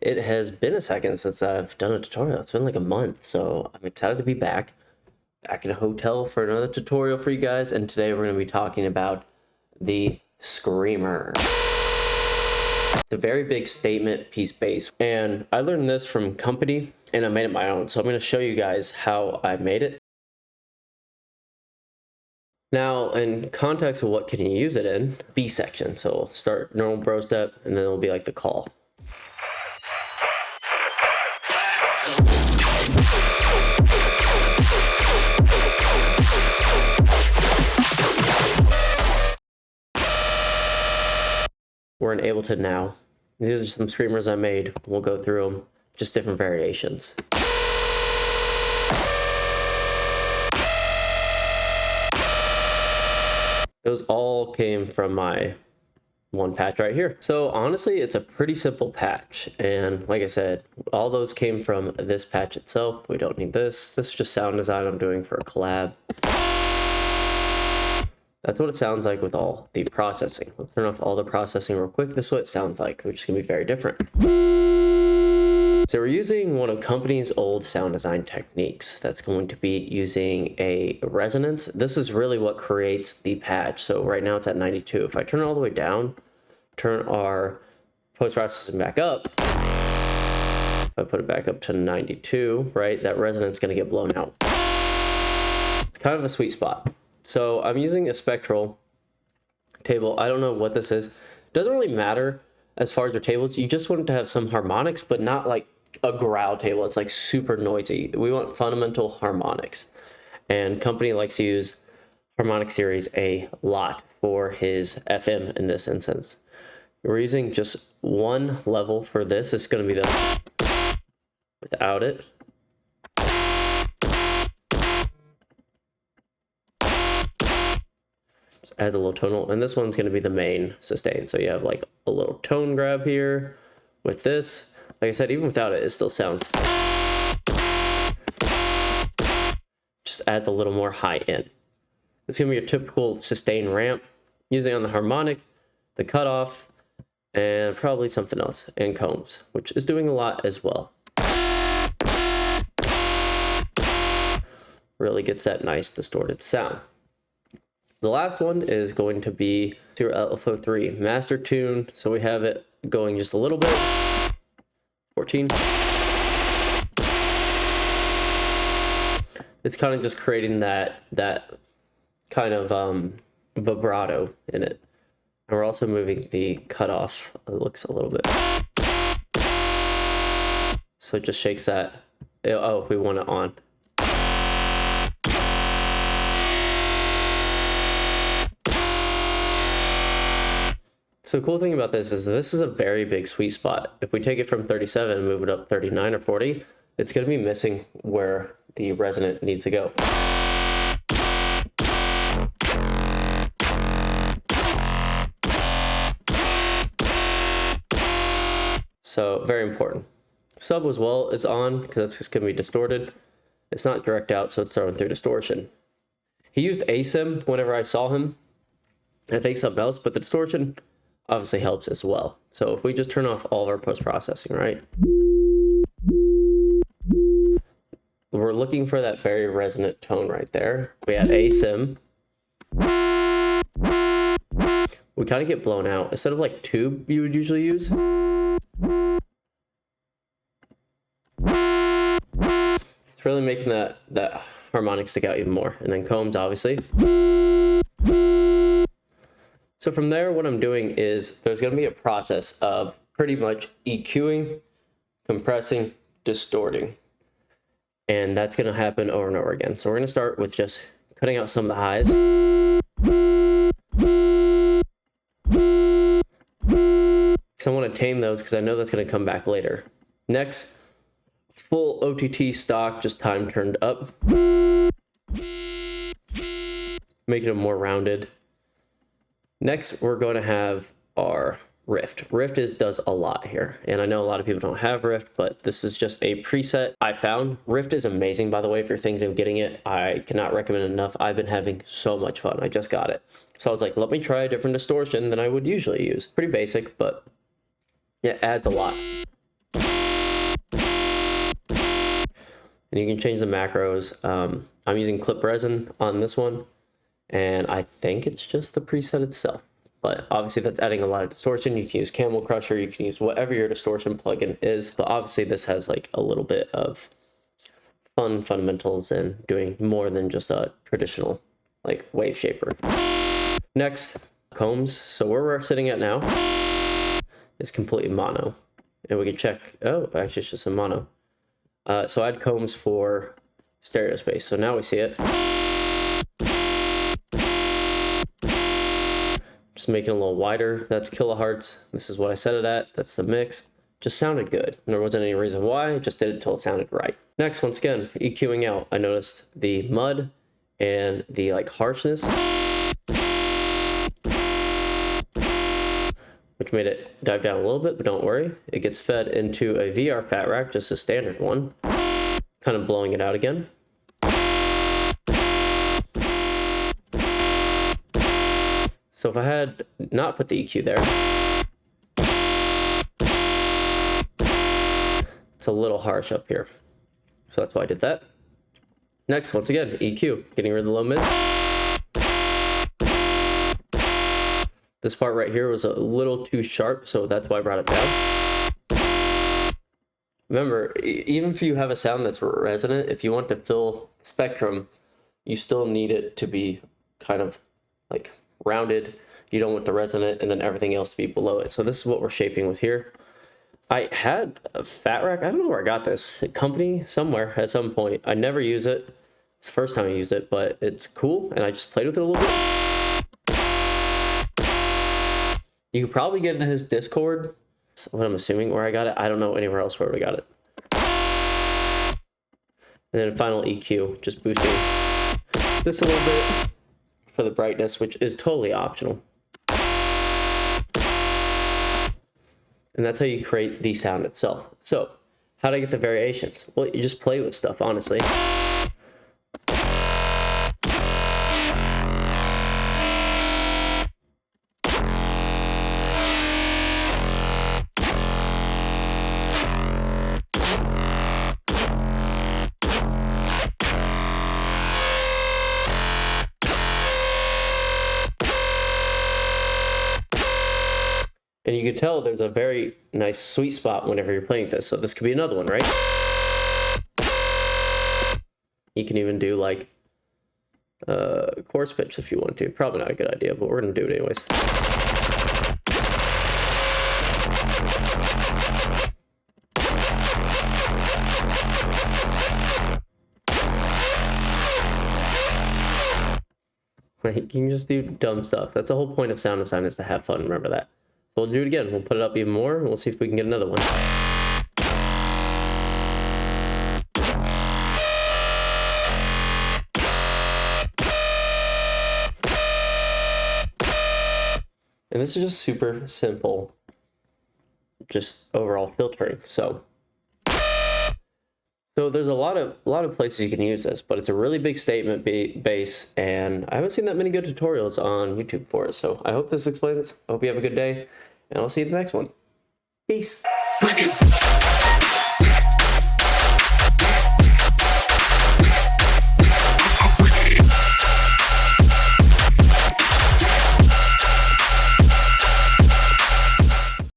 It has been a second since I've done a tutorial. It's been like a month, so I'm excited to be back in a hotel for another tutorial for you guys. And today we're going to be talking about the Screamer. It's a very big statement piece bass, and I learned this from Kompany and I made it my own. So I'm going to show you guys how I made it. Now, in context of what can you use it in, B section. So we'll start normal bro step, and then it'll be like the call. We're in Ableton now. These are some screamers I made. We'll go through them, just different variations. Those all came from my one patch right here. So honestly, it's a pretty simple patch. And like I said, all those came from this patch itself. We don't need this. This is just sound design I'm doing for a collab. That's what it sounds like with all the processing. Let's turn off all the processing real quick. This is what it sounds like, which is gonna be very different. So we're using one of Kompany's old sound design techniques. That's going to be using a resonance. This is really what creates the patch. So right now it's at 92. If I turn it all the way down, turn our post-processing back up, if I put it back up to 92, right, that resonance is gonna get blown out. It's kind of a sweet spot. So I'm using a spectral table. I don't know what this is. Doesn't really matter as far as your tables. You just want it to have some harmonics, but not like a growl table. It's like super noisy. We want fundamental harmonics. And Kompany likes to use harmonic series a lot for his FM in this instance. We're using just one level for this. It's going to be the without it. Adds a little tonal, and this one's going to be the main sustain. So you have like a little tone grab here with this. Like I said, even without it, it still sounds. Just adds a little more high end. It's going to be your typical sustain ramp, using on the harmonic, the cutoff, and probably something else, and combs, which is doing a lot as well. Really gets that nice distorted sound. The last one is going to be your LFO3 master tune. So we have it going just a little bit. 14. It's kind of just creating that kind of vibrato in it. And we're also moving the cutoff. It looks a little bit. So it just shakes that. Oh, we want it on. So the cool thing about this is a very big sweet spot. If we take it from 37 and move it up 39 or 40, it's going to be missing where the resonant needs to go. So very important. Sub as well is on because that's just going to be distorted. It's not direct out, so it's throwing through distortion. He used ASIM whenever I saw him. I think something else, but the distortion obviously helps as well. So if we just turn off all of our post-processing, right? We're looking for that very resonant tone right there. We add ASIM. We kind of get blown out. Instead of like tube you would usually use. It's really making that harmonic stick out even more. And then combs, obviously. So from there, what I'm doing is there's going to be a process of pretty much EQing, compressing, distorting. And that's going to happen over and over again. So we're going to start with just cutting out some of the highs. Because I want to tame those because I know that's going to come back later. Next, full OTT stock, just time turned up. Making it more rounded. Next, we're going to have our Rift. Rift does a lot here, and I know a lot of people don't have Rift, but this is just a preset I found. Rift is amazing, by the way, if you're thinking of getting it. I cannot recommend it enough. I've been having so much fun. I just got it. So I was like, let me try a different distortion than I would usually use. Pretty basic, but it adds a lot. And you can change the macros. I'm using clip resin on this one, and I think it's just the preset itself. But obviously that's adding a lot of distortion. You can use Camel Crusher, you can use whatever your distortion plugin is. But obviously this has like a little bit of fun fundamentals and doing more than just a traditional like wave shaper. Next, combs. So where we're sitting at now is completely mono. And we can check, oh, actually it's just a mono. So I had combs for stereo space. So now we see it. Just making it a little wider. That's kilohertz. This is what I set it at. That's the mix. Just sounded good. There wasn't any reason why. I just did it until it sounded right. Next, once again, EQing out. I noticed the mud and the like harshness, which made it dive down a little bit, but don't worry. It gets fed into a VR fat rack, just a standard one. Kind of blowing it out again. So if I had not put the EQ there, it's a little harsh up here. So that's why I did that. Next, once again, EQ, getting rid of the low mids. This part right here was a little too sharp, so that's why I brought it down. Remember, even if you have a sound that's resonant, if you want to fill spectrum, you still need it to be kind of like rounded. You don't want the resonant and then everything else to be below it. So this is what we're shaping with here. I had a fat rack. I don't know where I got this. Kompany somewhere at some point. I never use it. It's the first time I used it, but it's cool. And I just played with it a little bit. You could probably get it in his Discord. That's what I'm assuming where I got it. I don't know anywhere else where we got it. And then final EQ, just boosting this a little bit for the brightness, which is totally optional. And that's how you create the sound itself. So, how do I get the variations? Well, you just play with stuff, honestly. And you can tell there's a very nice sweet spot whenever you're playing this. So this could be another one, right? You can even do like chorus pitch if you want to. Probably not a good idea, but we're gonna do it anyways. Like, you can just do dumb stuff. That's the whole point of sound design, is to have fun. Remember that. So we'll do it again. We'll put it up even more, and we'll see if we can get another one. And this is just super simple, just overall filtering. So there's a lot of places you can use this, but it's a really big statement bass, and I haven't seen that many good tutorials on YouTube for it. So I hope this explains. I hope you have a good day, and I'll see you in the next one. Peace.